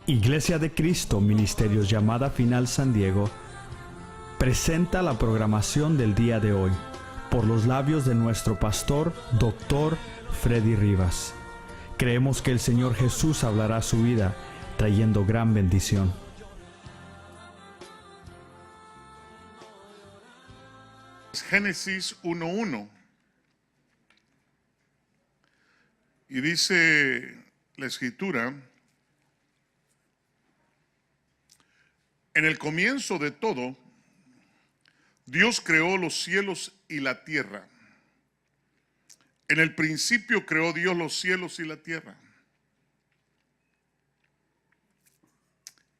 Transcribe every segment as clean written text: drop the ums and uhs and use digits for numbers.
Iglesia de Cristo, Ministerios Llamada Final San Diego, presenta la programación del día de hoy, por los labios de nuestro pastor, Dr. Freddy Rivas. Creemos que el Señor Jesús hablará a su vida, trayendo gran bendición. Génesis 1:1. Y dice la Escritura: en el comienzo de todo, Dios creó los cielos y la tierra. En el principio creó Dios los cielos y la tierra.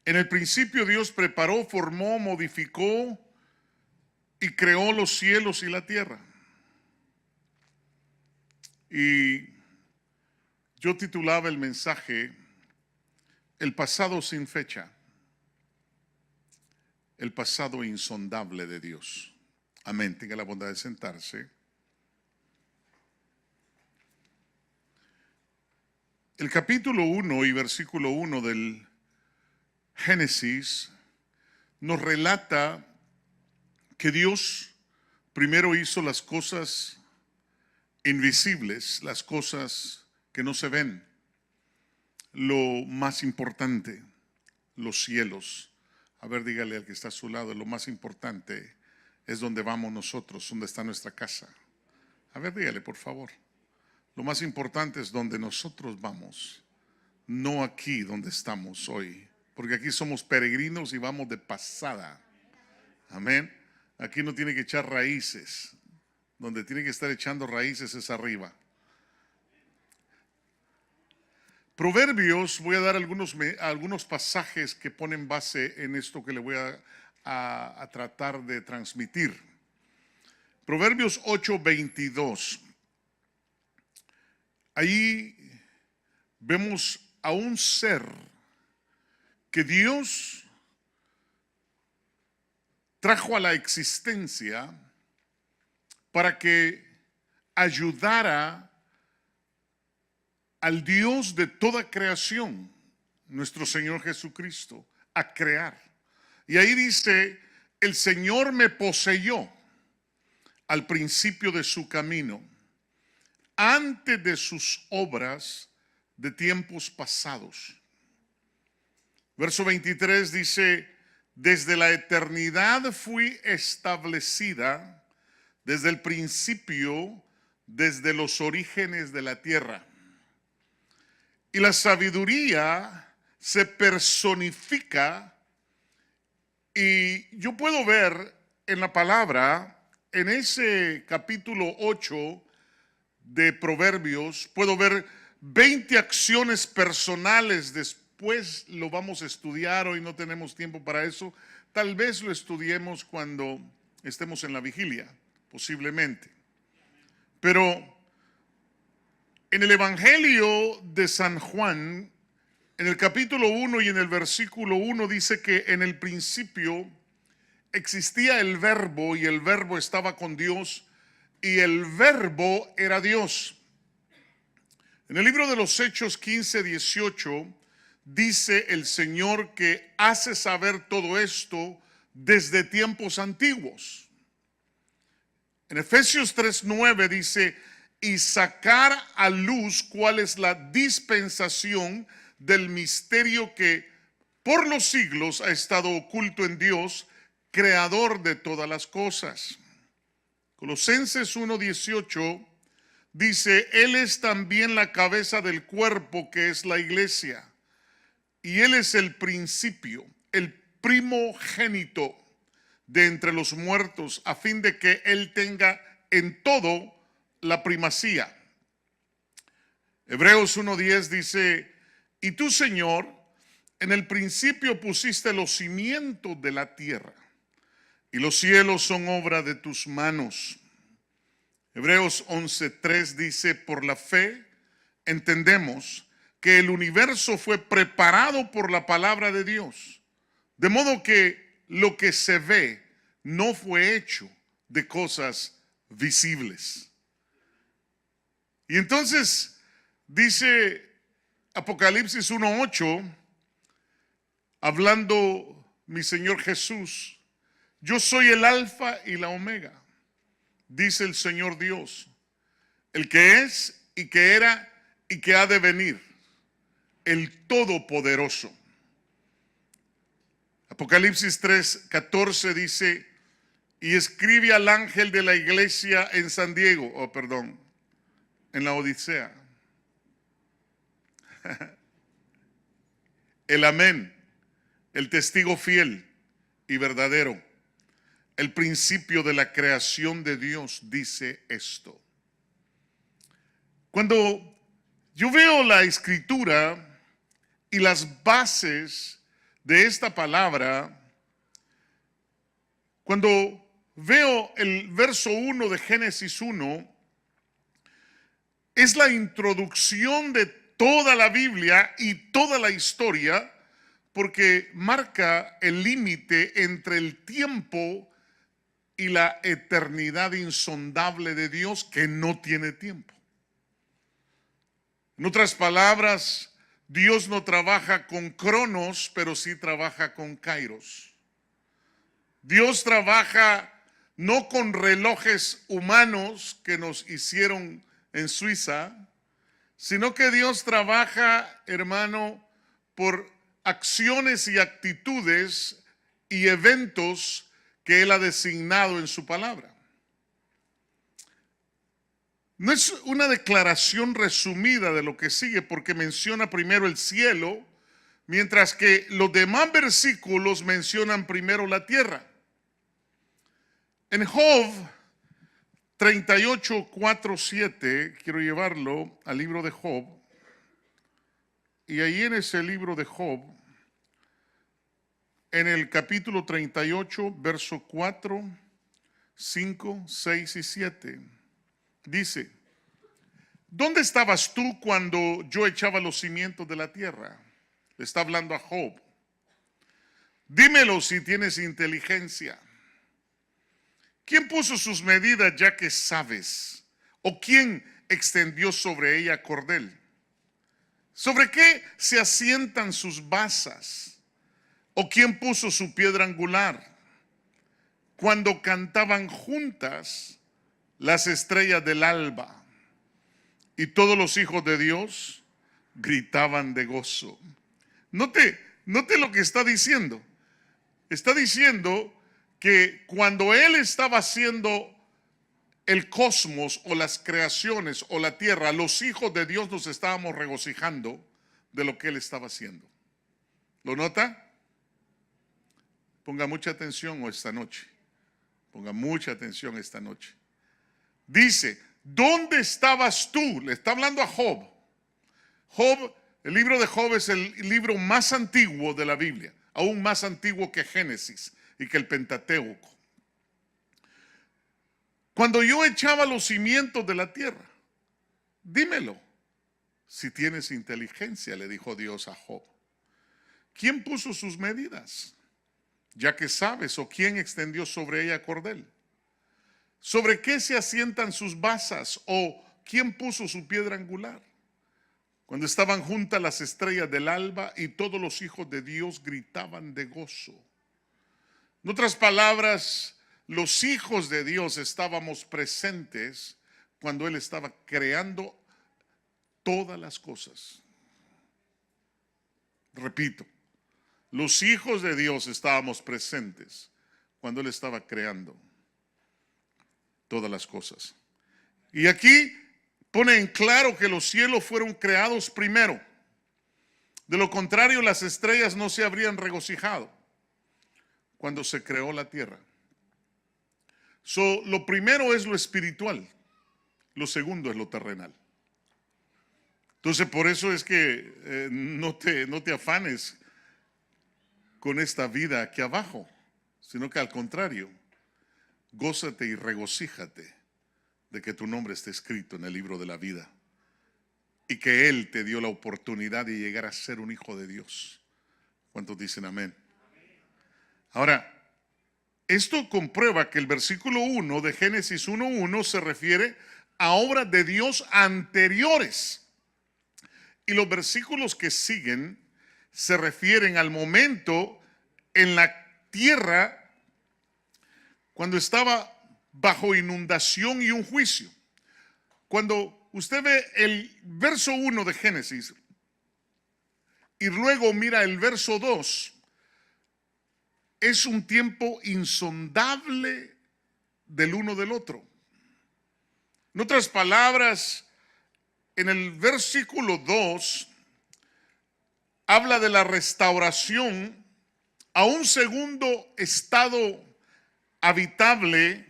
En el principio Dios preparó, formó, modificó y creó los cielos y la tierra. Y yo titulaba el mensaje: el pasado sin fecha, el pasado insondable de Dios. Amén. Tenga la bondad de sentarse. El capítulo 1 y versículo 1 del Génesis nos relata que Dios primero hizo las cosas invisibles, las cosas que no se ven. Lo más importante, los cielos. A ver, dígale al que está a su lado: lo más importante es donde vamos nosotros, donde está nuestra casa. A ver, dígale, por favor. Lo más importante es donde nosotros vamos, no aquí donde estamos hoy, porque aquí somos peregrinos y vamos de pasada. Amén. Aquí no tiene que echar raíces. Donde tiene que estar echando raíces es arriba. Proverbios, voy a dar algunos pasajes que ponen base en esto que le voy a tratar de transmitir. Proverbios 8:22. Ahí vemos a un ser que Dios trajo a la existencia para que ayudara al Dios de toda creación, nuestro Señor Jesucristo, a crear. Y ahí dice: el Señor me poseyó al principio de su camino, antes de sus obras de tiempos pasados. Verso 23 dice: desde la eternidad fui establecida, desde el principio, desde los orígenes de la tierra. Y la sabiduría se personifica, y yo puedo ver en la palabra, en ese capítulo 8 de Proverbios, puedo ver 20 acciones personales. Después lo vamos a estudiar, hoy no tenemos tiempo para eso. Tal vez lo estudiemos cuando estemos en la vigilia, posiblemente. Pero en el Evangelio de San Juan, en el capítulo 1 y en el versículo 1 dice que en el principio existía el Verbo, y el Verbo estaba con Dios, y el Verbo era Dios. En el libro de los Hechos 15:18 dice el Señor que hace saber todo esto desde tiempos antiguos. En Efesios 3:9 dice: y sacar a luz cuál es la dispensación del misterio que por los siglos ha estado oculto en Dios, creador de todas las cosas. Colosenses 1:18 dice: Él es también la cabeza del cuerpo, que es la iglesia, y Él es el principio, el primogénito de entre los muertos, a fin de que Él tenga en todo la primacía. Hebreos 1:10 dice: y tú, Señor, en el principio pusiste los cimientos de la tierra, y los cielos son obra de tus manos. Hebreos 11:3 dice: por la fe entendemos que el universo fue preparado por la palabra de Dios, de modo que lo que se ve no fue hecho de cosas visibles. Y entonces dice Apocalipsis 1:8 hablando mi Señor Jesús: yo soy el Alfa y la Omega, dice el Señor Dios, el que es y que era y que ha de venir, el Todopoderoso. Apocalipsis 3:14 dice: y escribe al ángel de la iglesia en San Diego, en la Odisea. El Amén, el testigo fiel y verdadero, el principio de la creación de Dios, dice esto. Cuando yo veo la escritura y las bases de esta palabra, cuando veo el verso 1 de Génesis 1, es la introducción de toda la Biblia y toda la historia, porque marca el límite entre el tiempo y la eternidad insondable de Dios, que no tiene tiempo. En otras palabras, Dios no trabaja con cronos, pero sí trabaja con kairos. Dios trabaja no con relojes humanos que nos hicieron en Suiza, sino que Dios trabaja, hermano, por acciones y actitudes y eventos que Él ha designado en su palabra. No es una declaración resumida de lo que sigue, porque menciona primero el cielo, mientras que los demás versículos mencionan primero la tierra. En Job 38, 4, 7, quiero llevarlo al libro de Job. Y ahí en ese libro de Job, en el capítulo 38, verso 4, 5, 6 y 7, dice: ¿dónde estabas tú cuando yo echaba los cimientos de la tierra? Le está hablando a Job. Dímelo si tienes inteligencia. ¿Quién puso sus medidas, ya que sabes? ¿O quién extendió sobre ella cordel? ¿Sobre qué se asientan sus basas? ¿O quién puso su piedra angular? Cuando cantaban juntas las estrellas del alba, y todos los hijos de Dios gritaban de gozo. Note lo que está diciendo. Está diciendo que cuando Él estaba haciendo el cosmos o las creaciones o la tierra, los hijos de Dios nos estábamos regocijando de lo que Él estaba haciendo. ¿Lo nota? Ponga mucha atención esta noche. Ponga mucha atención esta noche. Dice: ¿dónde estabas tú? Le está hablando a Job. Job, el libro de Job es el libro más antiguo de la Biblia, aún más antiguo que Génesis y que el Pentateuco. Cuando yo echaba los cimientos de la tierra, dímelo si tienes inteligencia, le dijo Dios a Job. ¿Quién puso sus medidas? Ya que sabes, o quién extendió sobre ella cordel. ¿Sobre qué se asientan sus basas? ¿O quién puso su piedra angular? Cuando estaban juntas las estrellas del alba, y todos los hijos de Dios gritaban de gozo. En otras palabras, los hijos de Dios estábamos presentes cuando Él estaba creando todas las cosas. Repito, los hijos de Dios estábamos presentes cuando Él estaba creando todas las cosas. Y aquí pone en claro que los cielos fueron creados primero. De lo contrario, las estrellas no se habrían regocijado cuando se creó la tierra. Lo primero es lo espiritual, lo segundo es lo terrenal. Entonces, por eso es que no te afanes con esta vida aquí abajo, sino que al contrario, gózate y regocíjate de que tu nombre esté escrito en el libro de la vida y que Él te dio la oportunidad de llegar a ser un hijo de Dios. ¿Cuántos dicen amén? Ahora, esto comprueba que el versículo 1 de Génesis 1:1 se refiere a obras de Dios anteriores. Y los versículos que siguen se refieren al momento en la tierra cuando estaba bajo inundación y un juicio. Cuando usted ve el verso 1 de Génesis y luego mira el verso 2, es un tiempo insondable del uno del otro. En otras palabras, en el versículo 2 habla de la restauración a un segundo estado habitable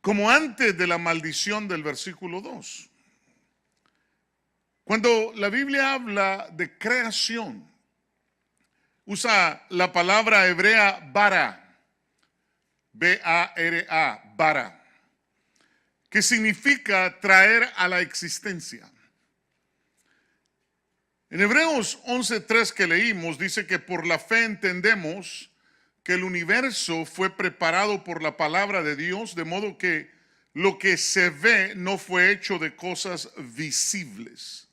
como antes de la maldición del versículo 2. Cuando la Biblia habla de creación, usa la palabra hebrea bara, B-A-R-A, bara, que significa traer a la existencia. En Hebreos 11:3 que leímos dice que por la fe entendemos que el universo fue preparado por la palabra de Dios, de modo que lo que se ve no fue hecho de cosas visibles.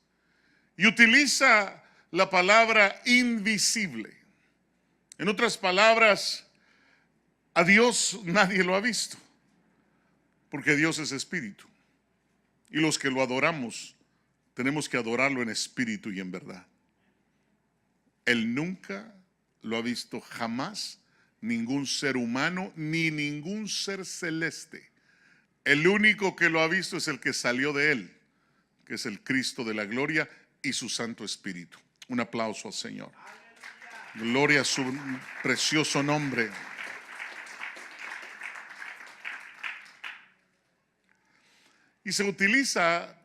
Y utiliza la palabra invisible. En otras palabras, a Dios nadie lo ha visto, porque Dios es espíritu. Y los que lo adoramos, tenemos que adorarlo en espíritu y en verdad. Él nunca lo ha visto jamás, ningún ser humano, ni ningún ser celeste. El único que lo ha visto es el que salió de él, que es el Cristo de la gloria y su Santo Espíritu. Un aplauso al Señor. Gloria a su precioso nombre. Y se utiliza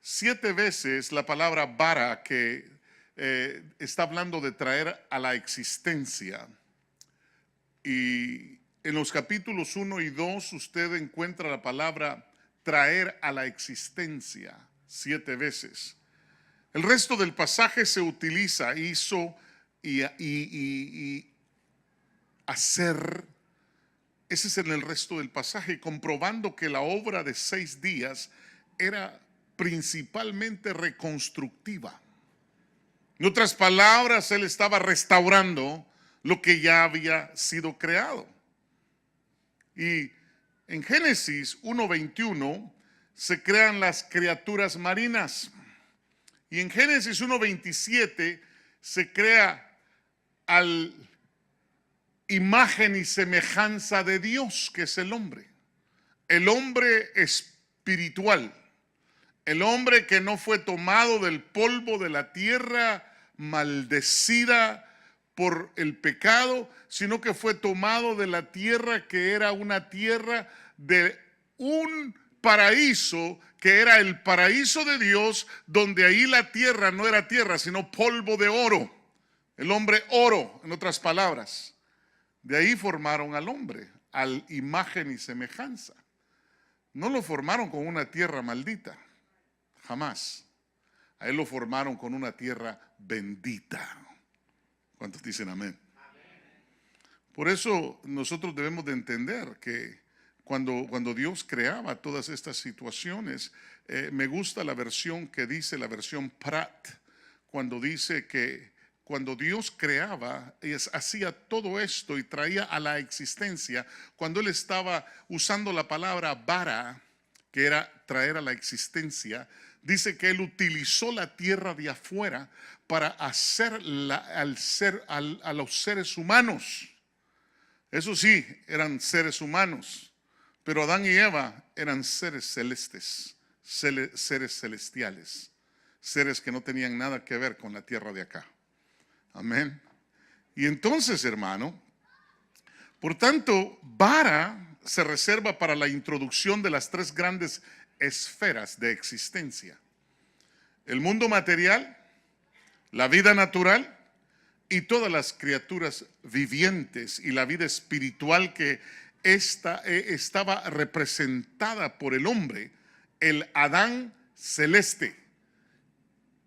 7 veces la palabra bara, que está hablando de traer a la existencia. Y en los capítulos 1 y 2 usted encuentra la palabra traer a la existencia 7 veces. El resto del pasaje se utiliza hizo y hacer. Ese es en el resto del pasaje, comprobando que la obra de 6 días era principalmente reconstructiva. En otras palabras, él estaba restaurando lo que ya había sido creado. Y en Génesis 1:21 se crean las criaturas marinas. Y en Génesis 1:27 se crea al imagen y semejanza de Dios, que es el hombre espiritual, el hombre que no fue tomado del polvo de la tierra maldecida por el pecado, sino que fue tomado de la tierra que era una tierra de un paraíso, que era el paraíso de Dios, donde ahí la tierra no era tierra, sino polvo de oro. El hombre oro, en otras palabras. De ahí formaron al hombre, al imagen y semejanza. No lo formaron con una tierra maldita, jamás. A él lo formaron con una tierra bendita. ¿Cuántos dicen amén? Por eso nosotros debemos de entender que cuando Dios creaba todas estas situaciones, me gusta la versión que dice, la versión Pratt, cuando dice que cuando Dios creaba, hacía todo esto y traía a la existencia, cuando él estaba usando la palabra bara, que era traer a la existencia, dice que él utilizó la tierra de afuera para hacer a los seres humanos. Eso sí, eran seres humanos, pero Adán y Eva eran seres celestes, seres celestiales, seres que no tenían nada que ver con la tierra de acá. Amén. Y entonces, hermano, por tanto, bara se reserva para la introducción de las 3 grandes esferas de existencia: el mundo material, la vida natural y todas las criaturas vivientes, y la vida espiritual que estaba representada por el hombre, el Adán celeste,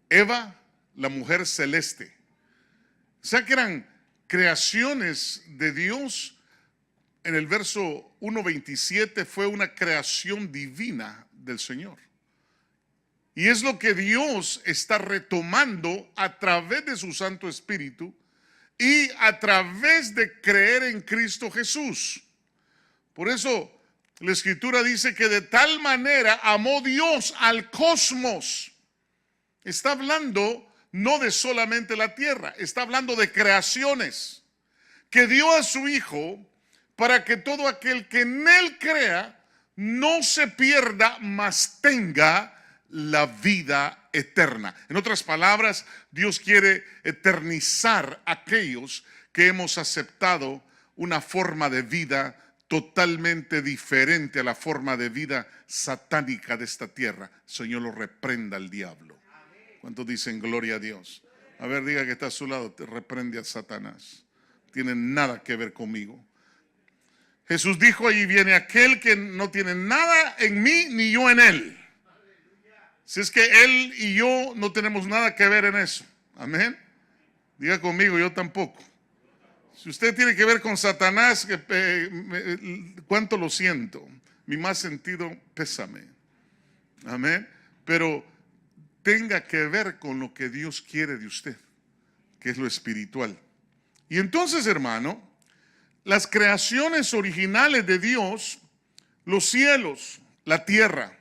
Eva, la mujer celeste. O sea que eran creaciones de Dios. En el verso 1:27 fue una creación divina del Señor. Y es lo que Dios está retomando a través de su Santo Espíritu y a través de creer en Cristo Jesús. Por eso la Escritura dice que de tal manera amó Dios al cosmos. Está hablando no de solamente la tierra, está hablando de creaciones, que dio a su Hijo para que todo aquel que en Él crea no se pierda, mas tenga la vida eterna. En otras palabras, Dios quiere eternizar a aquellos que hemos aceptado una forma de vida totalmente diferente a la forma de vida satánica de esta tierra. Señor, lo reprenda al diablo. ¿Cuántos dicen gloria a Dios? A ver, diga que está a su lado, te reprende a Satanás. Tiene nada que ver conmigo. Jesús dijo, ahí viene aquel que no tiene nada en mí ni yo en él. Si es que él y yo no tenemos nada que ver en eso. Amén. Diga conmigo, yo tampoco. Si usted tiene que ver con Satanás, cuánto lo siento. Mi más sentido pésame. Amén. Pero tenga que ver con lo que Dios quiere de usted, que es lo espiritual. Y entonces, hermano, las creaciones originales de Dios, los cielos, la tierra,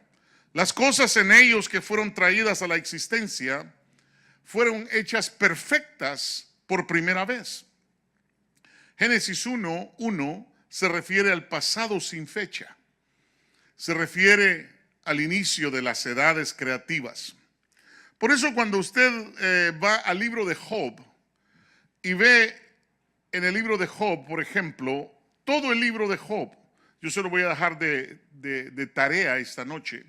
las cosas en ellos que fueron traídas a la existencia, fueron hechas perfectas por primera vez. Génesis 1:1 se refiere al pasado sin fecha. Se refiere al inicio de las edades creativas. Por eso cuando usted va al libro de Job y ve en el libro de Job, por ejemplo, todo el libro de Job, yo se lo voy a dejar de tarea esta noche,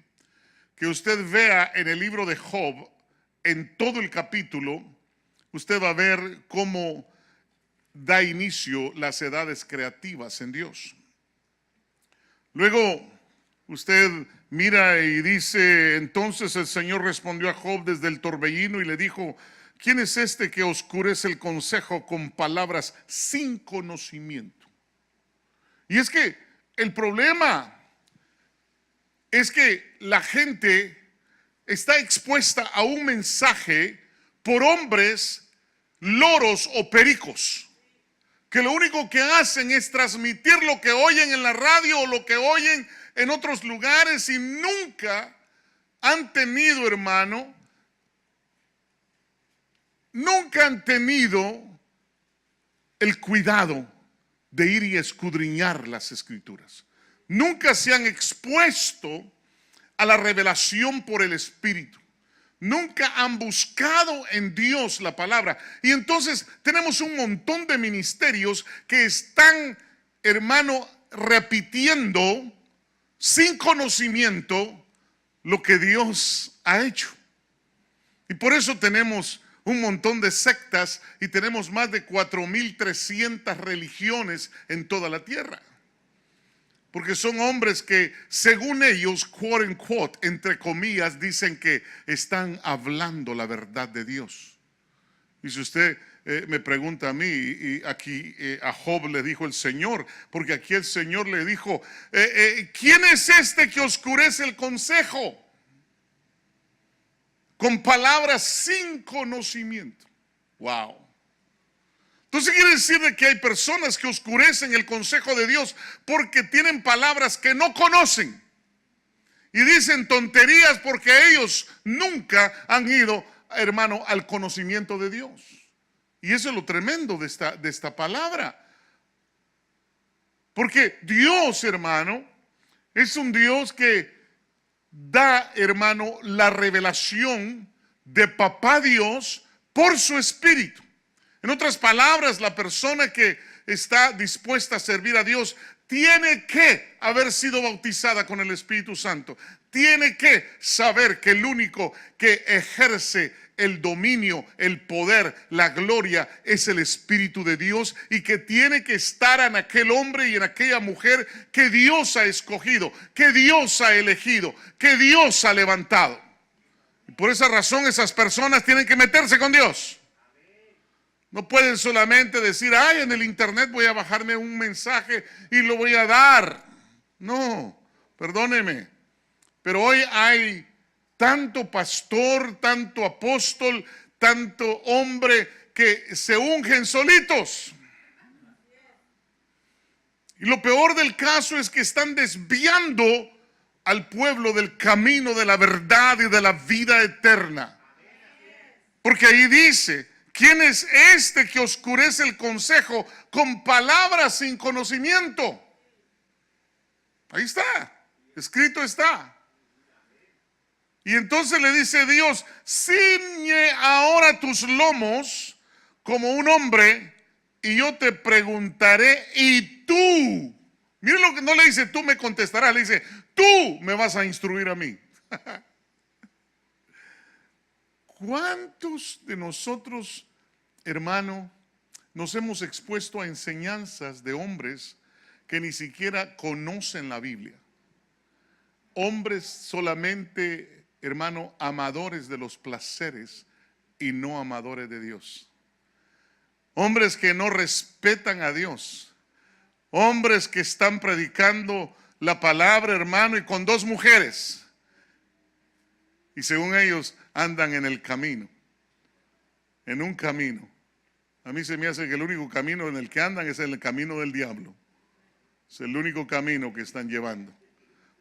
que usted vea en el libro de Job, en todo el capítulo, usted va a ver cómo da inicio las edades creativas en Dios. Luego usted mira y dice, entonces el Señor respondió a Job desde el torbellino y le dijo, ¿quién es este que oscurece el consejo con palabras sin conocimiento? Y es que el problema es que la gente está expuesta a un mensaje por hombres, loros o pericos, que lo único que hacen es transmitir lo que oyen en la radio o lo que oyen en otros lugares y nunca han tenido, hermano, nunca han tenido el cuidado de ir y escudriñar las Escrituras. Nunca se han expuesto a la revelación por el Espíritu. Nunca han buscado en Dios la palabra. Y entonces tenemos un montón de ministerios que están, hermano, repitiendo sin conocimiento lo que Dios ha hecho. Y por eso tenemos un montón de sectas y tenemos más de 4,300 religiones en toda la tierra. Porque son hombres que, según ellos, quote unquote, entre comillas, dicen que están hablando la verdad de Dios. Y si usted me pregunta a mí, y aquí a Job le dijo el Señor, porque aquí el Señor le dijo, ¿quién es este que oscurece el consejo? Con palabras sin conocimiento. Wow. Entonces quiere decir de que hay personas que oscurecen el consejo de Dios porque tienen palabras que no conocen y dicen tonterías porque ellos nunca han ido, hermano, al conocimiento de Dios. Y eso es lo tremendo de esta palabra. Porque Dios, hermano, es un Dios que da, hermano, la revelación de Papá Dios por su Espíritu. En otras palabras, la persona que está dispuesta a servir a Dios tiene que haber sido bautizada con el Espíritu Santo. Tiene que saber que el único que ejerce el dominio, el poder, la gloria es el Espíritu de Dios y que tiene que estar en aquel hombre y en aquella mujer que Dios ha escogido, que Dios ha elegido, que Dios ha levantado. Y por esa razón esas personas tienen que meterse con Dios. No pueden solamente decir, ay, en el internet voy a bajarme un mensaje y lo voy a dar. No, perdóneme. Pero hoy hay tanto pastor, tanto apóstol, tanto hombre que se ungen solitos. Y lo peor del caso es que están desviando al pueblo del camino de la verdad y de la vida eterna. Porque ahí dice: ¿quién es este que oscurece el consejo con palabras sin conocimiento? Ahí está, escrito está. Y entonces le dice Dios: ciñe ahora tus lomos como un hombre, y yo te preguntaré, y tú. Miren lo que no le dice tú me contestarás, le dice tú me vas a instruir a mí. ¿Cuántos de nosotros, hermano, nos hemos expuesto a enseñanzas de hombres que ni siquiera conocen la Biblia? Hombres solamente, hermano, amadores de los placeres y no amadores de Dios. Hombres que no respetan a Dios. Hombres que están predicando la palabra, hermano, y con 2 mujeres. Y según ellos andan en el camino. En un camino. A mí se me hace que el único camino en el que andan es el camino del diablo. Es el único camino que están llevando.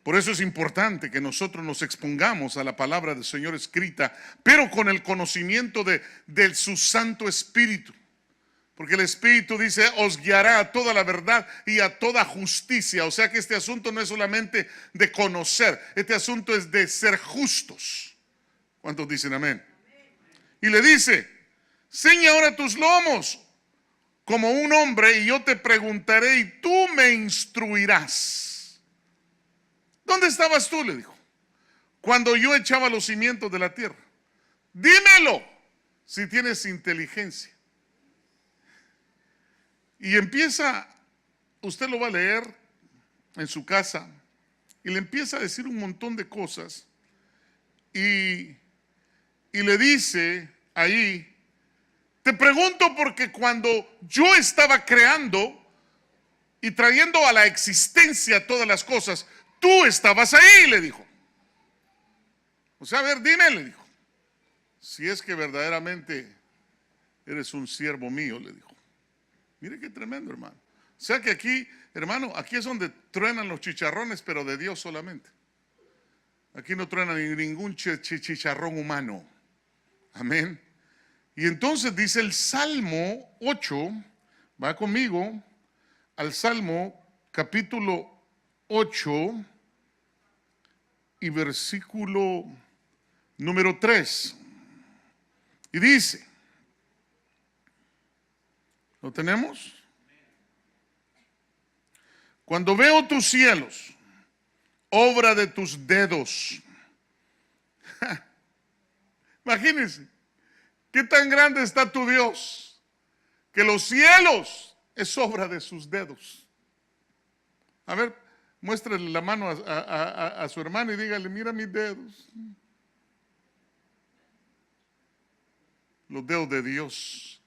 Por eso es importante que nosotros nos expongamos a la palabra del Señor escrita, pero con el conocimiento de su Santo Espíritu. Porque el Espíritu dice: os guiará a toda la verdad y a toda justicia. O sea que este asunto no es solamente de conocer, este asunto es de ser justos. ¿Cuántos dicen amén? Y le dice: ciñe ahora tus lomos como un hombre, y yo te preguntaré y tú me instruirás. ¿Dónde estabas tú?, le dijo, cuando yo echaba los cimientos de la tierra. Dímelo si tienes inteligencia. Y empieza, usted lo va a leer en su casa, y le empieza a decir un montón de cosas, y le dice ahí: te pregunto porque cuando yo estaba creando y trayendo a la existencia todas las cosas, tú estabas ahí, le dijo. O sea, a ver, dime, le dijo, si es que verdaderamente eres un siervo mío, le dijo. Mire qué tremendo, hermano. O sea que aquí, hermano, aquí es donde truenan los chicharrones, pero de Dios solamente. Aquí no truena ningún chicharrón humano. Amén. Y entonces dice el Salmo 8, va conmigo al Salmo capítulo 8 y versículo número 3. Y dice, ¿lo tenemos? Cuando veo tus cielos, obra de tus dedos. Imagínense, qué tan grande está tu Dios, que los cielos es obra de sus dedos. A ver, muéstrele la mano a su hermano y dígale: mira mis dedos. Los dedos de Dios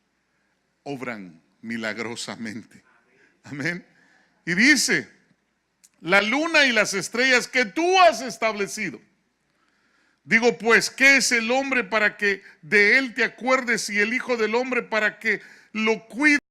obran milagrosamente. Amén. Y dice: la luna y las estrellas que tú has establecido. Digo pues, ¿qué es el hombre para que de él te acuerdes, y el hijo del hombre para que lo cuides?